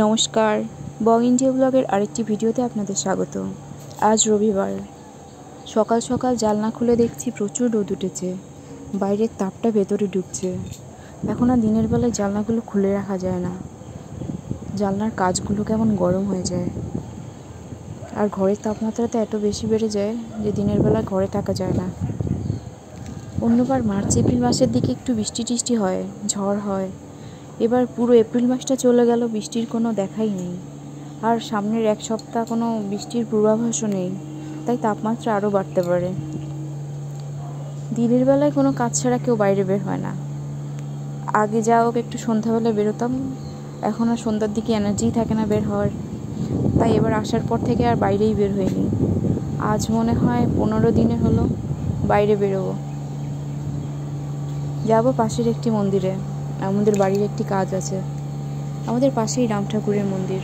নমস্কার, বং ইন্ডিয়া ব্লগের আরেকটি ভিডিওতে আপনাদের স্বাগত। আজ রবিবার, সকাল সকাল জানলা খুলে দেখছি প্রচুর রোদ উঠেছে, বাইরের তাপটা ভেতরে ঢুকছে। এখন আর দিনের বেলায় জানলাগুলো খুলে রাখা যায় না, জানলার কাচগুলো কেমন গরম হয়ে যায়। আর ঘরের তাপমাত্রাটা এত বেশি বেড়ে যায় যে দিনের বেলা ঘরে থাকা যায় না। অন্যবার মার্চ এপ্রিল মাসের দিকে একটু বৃষ্টি টিষ্টি হয়, ঝড় হয়। এবার পুরো এপ্রিল মাসটা চলে গেল, বৃষ্টির কোনো দেখাই নেই। আর সামনের এক সপ্তাহ কোনো বৃষ্টির পূর্বাভাসও নেই, তাই তাপমাত্রা আরও বাড়তে পারে। দিনের বেলায় কোনো কাজ ছাড়া কেউ বাইরে বের হয় না। আগে যা হোক একটু সন্ধ্যাবেলায় বেরোতাম, এখন আর সন্ধ্যার দিকে এনার্জিই থাকে না বের হওয়ার, তাই এবার আসার পর থেকে আর বাইরেই বের হইনি। আজ মনে হয় 15 দিনে হলো বাইরে বেরোবো। যাবো পাশের একটি মন্দিরে, আমাদের বাড়ির একটি কাজ আছে। আমাদের পাশেই রাম ঠাকুরের মন্দির।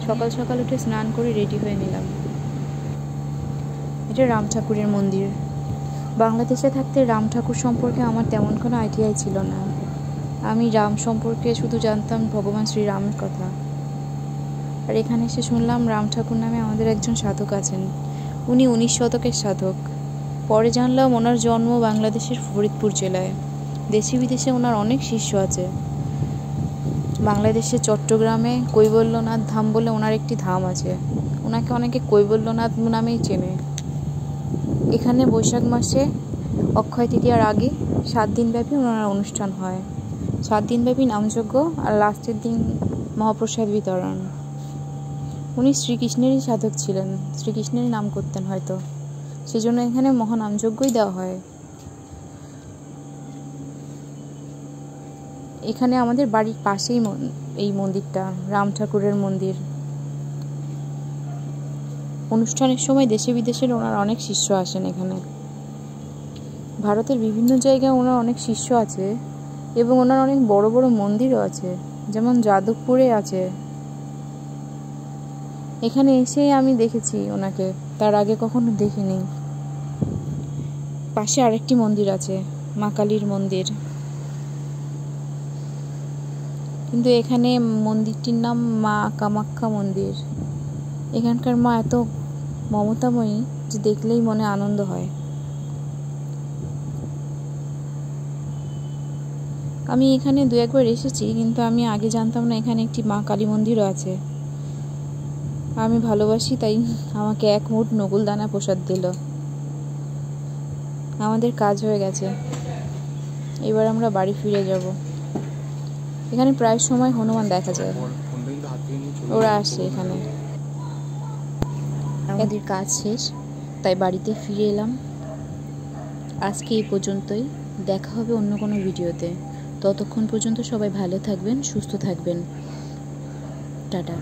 সকাল সকাল উঠে স্নান করে রেডি হয়ে নিলাম। এটা রাম ঠাকুরের মন্দির। বাংলাদেশে থাকতে রাম ঠাকুর সম্পর্কে আমার তেমন কোনো আইডিয়াই ছিল না। আমি রাম সম্পর্কে শুধু জানতাম ভগবান শ্রীরামের কথা। আর এখানে এসে শুনলাম রাম ঠাকুর নামে আমাদের একজন সাধক আছেন। উনি 19 শতকের সাধক। পরে জানলাম ওনার জন্ম বাংলাদেশের ফরিদপুর জেলায়। দেশে বিদেশে ওনার অনেক শিষ্য আছে। বাংলাদেশের চট্টগ্রামে কৈবল্যনাথ ধাম বলে ওনার একটি ধাম আছে। ওনাকে অনেকে কৈবল্যনাথ নামেই চেনে। এখানে বৈশাখ মাসে অক্ষয় তৃতীয়ার আগে 7 দিনব্যাপী ওনার অনুষ্ঠান হয়। 7 দিনব্যাপী নামযজ্ঞ আর লাস্টের দিন মহাপ্রসাদ বিতরণ। উনি শ্রীকৃষ্ণেরই সাধক ছিলেন, শ্রীকৃষ্ণেরই নাম করতেন হয়তো, সেজন্য এখানে মহানামযজ্ঞই দেওয়া হয়। এখানে আমাদের বাড়ির পাশেই এই মন্দিরটা, রাম ঠাকুরের মন্দির। অনুষ্ঠানের সময় দেশে বিদেশের ওনার অনেক শিষ্য আসেন এখানে। ভারতের বিভিন্ন জায়গায় ওনার অনেক শিষ্য আছে এবং ওনার অনেক বড় বড় মন্দিরও আছে, যেমন যাদবপুরে আছে। এখানে এসেই আমি দেখেছি ওনাকে, তার আগে কখনো দেখিনি। পাশে আরেকটি মন্দির আছে, মা কালীর মন্দির, কিন্তু এখানে মন্দিরটির নাম মা কামাখ্যা মন্দির। এখানকার মা এত মমতাময়ী যে দেখলেই মনে আনন্দ হয়। আমি এখানে 2 একবার এসেছি, কিন্তু আমি আগে জানতাম না এখানে একটি মা কালী মন্দিরও আছে। আমি ভালোবাসি, তাই আমাকে 1 মুঠ নকুলদানা প্রসাদ দিল। আমাদের কাজ হয়ে গেছে, এবার আমরা বাড়ি ফিরে যাব। এখানে প্রায় সময় হনুমান দেখা যায়, ওরা আসে এখানে। আমাদের কাজ শেষ, তাই বাড়িতে ফিরে এলাম। আজকে এই পর্যন্তই, দেখা হবে অন্য কোনো ভিডিওতে। ততক্ষণ পর্যন্ত সবাই ভালো থাকবেন, সুস্থ থাকবেন। টাটা।